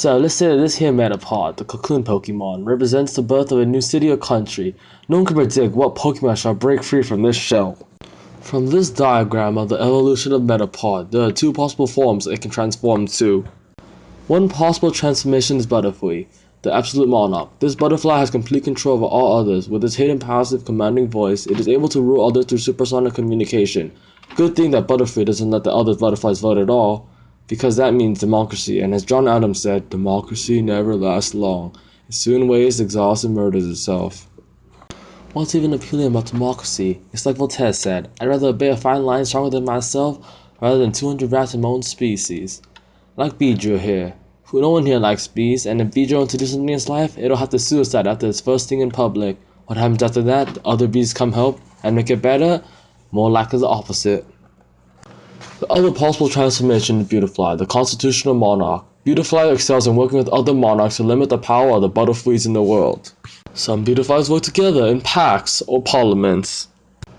So let's say that this here Metapod, the cocoon Pokemon, represents the birth of a new city or country. No one can predict what Pokemon shall break free from this shell. From this diagram of the evolution of Metapod, there are two possible forms it can transform to. One possible transformation is Butterfree, the absolute monarch. This butterfly has complete control over all others. With its hidden passive commanding voice, it is able to rule others through supersonic communication. Good thing that Butterfree doesn't let the other butterflies vote at all, because that means democracy, and as John Adams said, democracy never lasts long. It soon wastes, exhausts, and murders itself. What's even appealing about democracy? It's like Voltaire said, I'd rather obey a fine line stronger than myself, rather than 200 rats in my own species. Like Beedrill here. No one here likes bees, and if Beedrill introduces something in its life, it'll have to suicide after its first thing in public. What happens after that? The other bees come help and make it better? More likely the opposite. The other possible transformation is Beautifly, the constitutional monarch. Beautifly excels in working with other monarchs to limit the power of the Butterfrees in the world. Some Beautiflies work together in pacts or parliaments.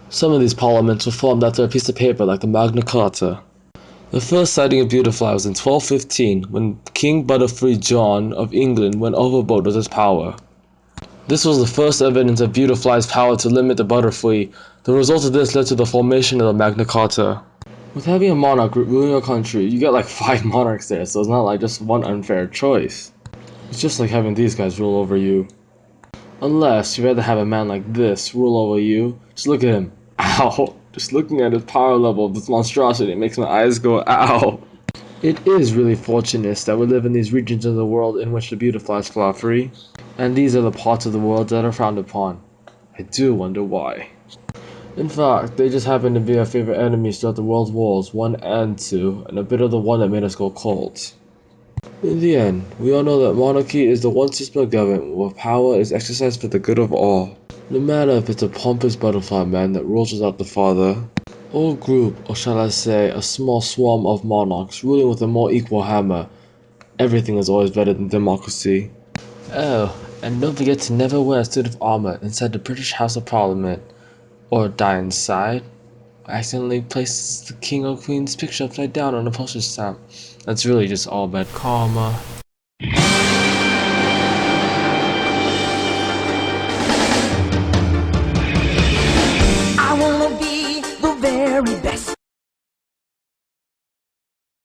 Some of these parliaments were formed after a piece of paper like the Magna Carta. The first sighting of Beautifly was in 1215 when King Butterfree John of England went overboard with his power. This was the first evidence of Beautifly's power to limit the Butterfree. The result of this led to the formation of the Magna Carta. With having a monarch ruling a country, you get like 5 monarchs there, so it's not like just one unfair choice. It's just like having these guys rule over you. Unless you'd rather have a man like this rule over you. Just look at him. Ow! Just looking at his power level of this monstrosity makes my eyes go ow. It is really fortunate that we live in these regions of the world in which the Beautiflies fly free. And these are the parts of the world that are frowned upon. I do wonder why. In fact, they just happen to be our favorite enemies throughout the world's wars 1 and 2, and a bit of the one that made us go cold. In the end, we all know that monarchy is the one system of government where power is exercised for the good of all. No matter if it's a pompous butterfly man that rules without the father, or a group, or shall I say, a small swarm of monarchs ruling with a more equal hammer, everything is always better than democracy. Oh, and don't forget to never wear a suit of armor inside the British House of Parliament. Or die inside, or accidentally place the king or queen's picture upside down on a postage stamp. That's really just all bad karma.